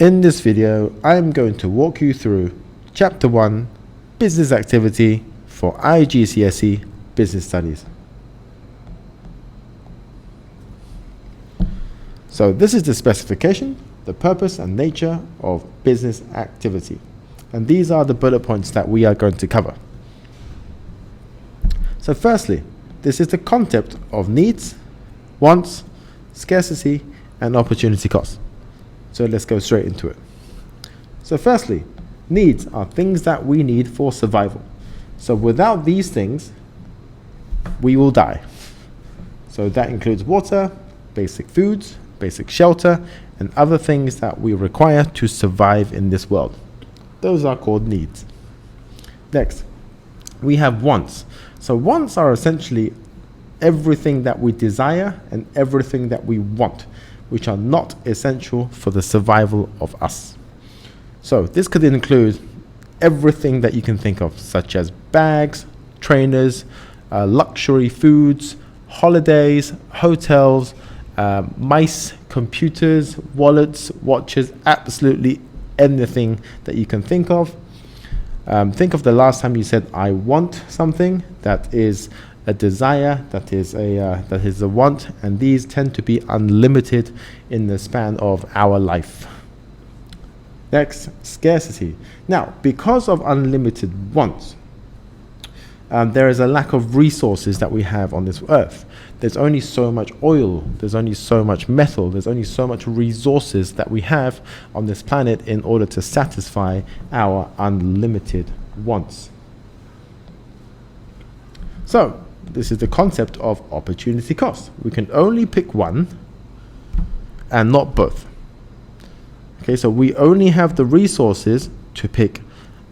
In this video, I'm going to walk you through Chapter 1, Business Activity for Igcse Business Studies. So this is the specification, the purpose and nature of business activity. And these are the bullet points that we are going to cover. So firstly, this is the concept of needs, wants, scarcity, and opportunity cost. So let's go straight into it. So firstly, needs are things that we need for survival. So without these things, we will die. So that includes water, basic foods, basic shelter, and other things that we require to survive in this world. Those are called needs. Next, we have wants. So wants are essentially everything that we desire and everything that we want, which are not essential for the survival of us. So this could include everything that you can think of, such as bags, trainers, luxury foods, holidays, hotels, mice, computers, wallets, watches, absolutely anything that you can think of. Think of the last time you said, I want something. That is a desire, that is a want, and these tend to be unlimited in the span of our life. Next, scarcity. Now, because of unlimited wants, there is a lack of resources that we have on this earth. There's only so much oil, there's only so much metal, there's only so much resources that we have on this planet in order to satisfy our unlimited wants. So, this is the concept of opportunity cost. We can only pick one and not both. Okay, so we only have the resources to pick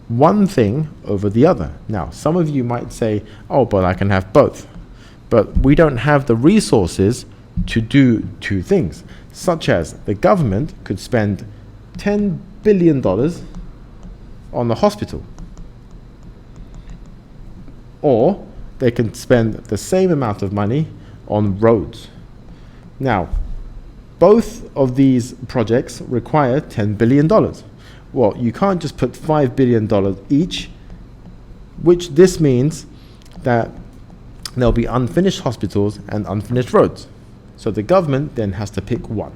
one thing over the other. Now, some of you might say, oh, but I can have both. But we don't have the resources to do two things, such as the government could spend $10 billion on the hospital, or they can spend the same amount of money on roads. Now, both of these projects require $10 billion. Well, you can't just put $5 billion each, which this means that there'll be unfinished hospitals and unfinished roads. So the government then has to pick one.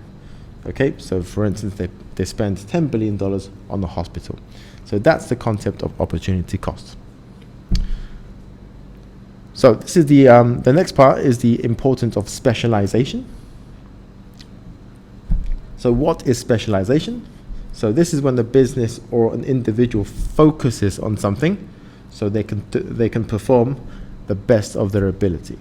Okay, so for instance, they spend $10 billion on the hospital. So that's the concept of opportunity cost. So this is the next part is the importance of specialization. So what is specialization? So this is when the business or an individual focuses on something so they can perform the best of their ability.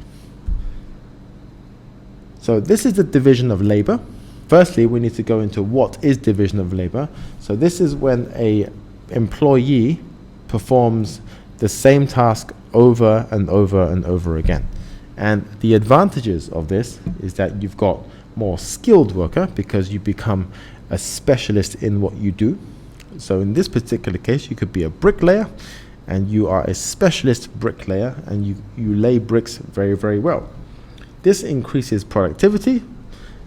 So this is the division of labor. Firstly, we need to go into what is division of labor. So this is when a employee performs the same task over and over and over again. And the advantages of this is that you've got more skilled worker because you become a specialist in what you do. So in this particular case, you could be a bricklayer and you are a specialist bricklayer and you lay bricks very, very well. This increases productivity,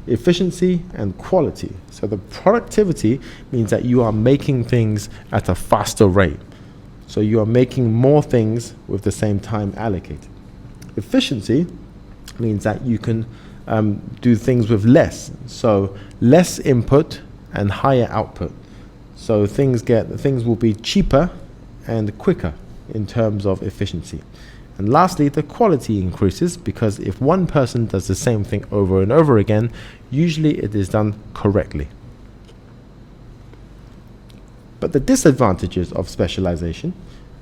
efficiency, and quality. So the productivity means that you are making things at a faster rate. So you are making more things with the same time allocated. Efficiency means that you can do things with less. So less input and higher output. So things will be cheaper and quicker in terms of efficiency. And lastly, the quality increases because if one person does the same thing over and over again, usually it is done correctly. But the disadvantages of specialization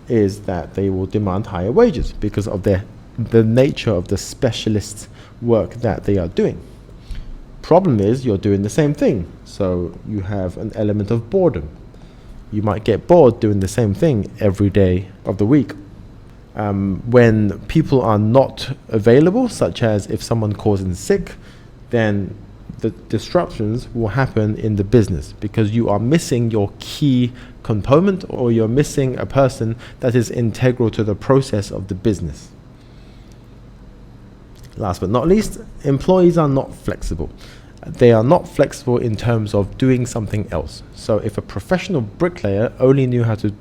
is that they will demand higher wages because of the nature of the specialist work that they are doing. Problem is you're doing the same thing, so you have an element of boredom. You might get bored doing the same thing every day of the week. When people are not available, such as if someone calls in sick, then the disruptions will happen in the business because you are missing your key component or you're missing a person that is integral to the process of the business. Last but not least, employees are not flexible. they are not flexible in terms of doing something else. So if a professional bricklayer only knew how to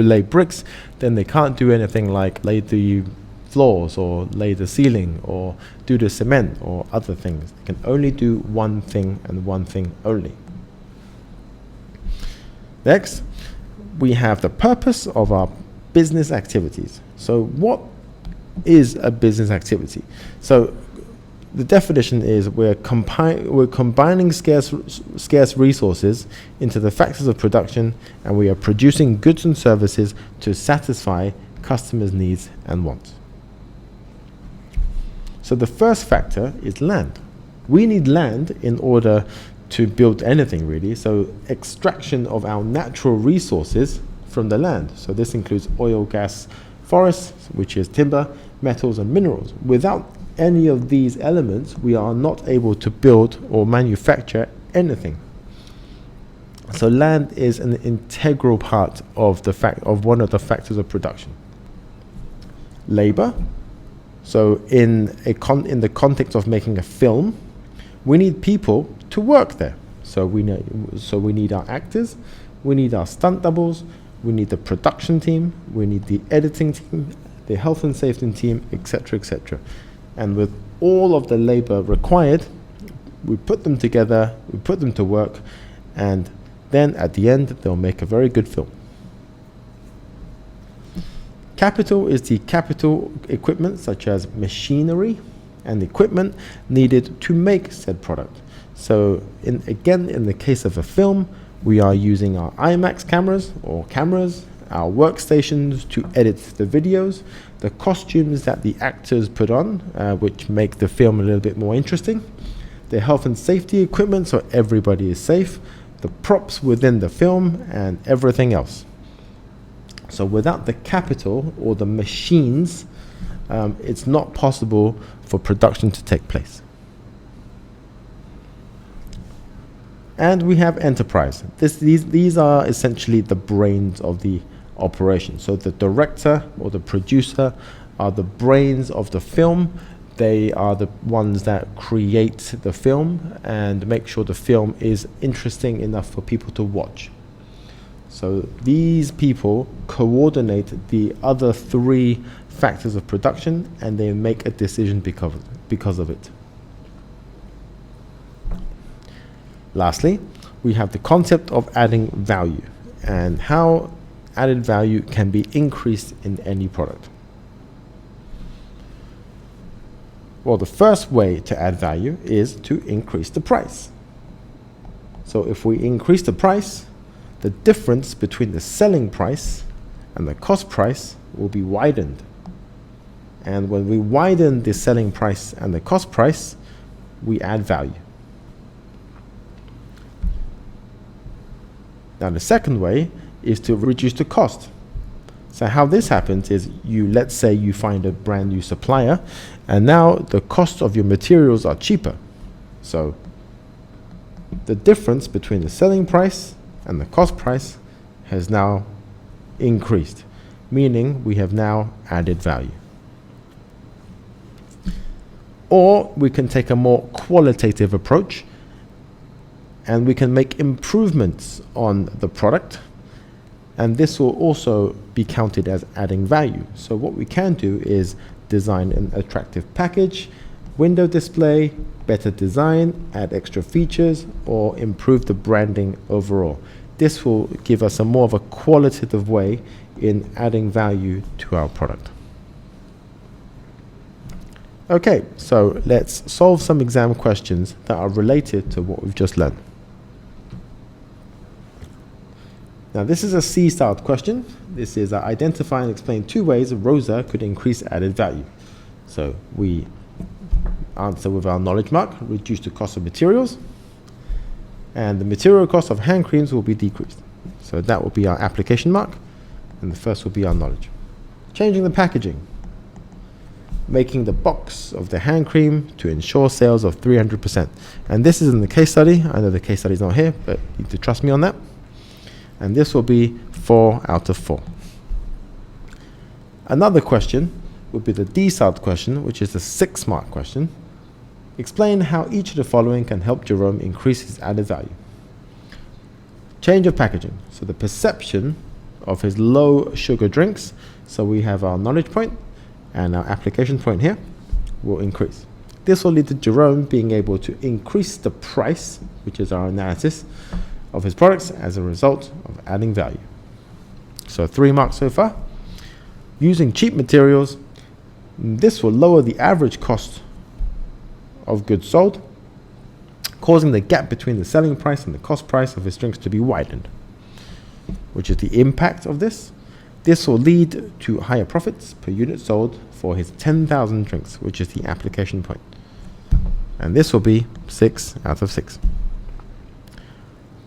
lay bricks, then they can't do anything like lay the floors or lay the ceiling or do the cement or other things. They can only do one thing and one thing only. Next, we have the purpose of our business activities. So what is a business activity? So the definition is we're combining scarce resources into the factors of production, and we are producing goods and services to satisfy customers' needs and wants. So the first factor is land. We need land in order to build anything, really. So extraction of our natural resources from the land. So this includes oil, gas, forests, which is timber, metals and minerals. Without any of these elements, we are not able to build or manufacture anything. So land is an integral part of one of the factors of production. Labor. So in the context of making a film, we need people to work there. So we need our actors, we need our stunt doubles, we need the production team, we need the editing team, the health and safety team, etc., etc. And with all of the labor required, we put them together, we put them to work, and then at the end, they'll make a very good film. Capital is the capital equipment such as machinery and equipment needed to make said product. So in the case of a film, we are using our IMAX cameras, our workstations to edit the videos, the costumes that the actors put on, which make the film a little bit more interesting, the health and safety equipment so everybody is safe, the props within the film, and everything else. So without the capital or the machines, it's not possible for production to take place. And we have enterprise. These are essentially the brains of the operation. So the director or the producer are the brains of the film. They are the ones that create the film and make sure the film is interesting enough for people to watch. So these people coordinate the other three factors of production, and they make a decision because of it. Lastly, we have the concept of adding value and how added value can be increased in any product. Well, the first way to add value is to increase the price. So if we increase the price, the difference between the selling price and the cost price will be widened. And when we widen the selling price and the cost price, we add value. Now the second way is to reduce the cost. So how this happens is let's say you find a brand new supplier, and now the cost of your materials are cheaper. So the difference between the selling price and the cost price has now increased, meaning we have now added value. Or we can take a more qualitative approach, and we can make improvements on the product, and this will also be counted as adding value. So what we can do is design an attractive package, window display, better design, add extra features, or improve the branding overall. This will give us more of a qualitative way in adding value to our product. Okay, so let's solve some exam questions that are related to what we've just learned. Now this is a C-style question. This is identify and explain 2 ways Rosa could increase added value. So we answer with our knowledge mark, reduce the cost of materials, and the material cost of hand creams will be decreased. So that will be our application mark, and the first will be our knowledge. Changing the packaging, making the box of the hand cream to ensure sales of 300%. And this is in the case study. I know the case study is not here, but you need to trust me on that. And this will be 4 out of 4. Another question would be the D-style question, which is the 6-mark question. Explain how each of the following can help Jerome increase his added value. Change of packaging. So the perception of his low sugar drinks, so we have our knowledge point and our application point here, will increase. This will lead to Jerome being able to increase the price, which is our analysis, of his products as a result of adding value. So 3 marks so far. Using cheap materials, this will lower the average cost of goods sold, causing the gap between the selling price and the cost price of his drinks to be widened, which is the impact of this. This will lead to higher profits per unit sold for his 10,000 drinks, which is the application point. And this will be 6 out of 6.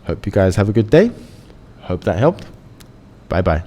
Hope you guys have a good day. Hope that helped. Bye bye.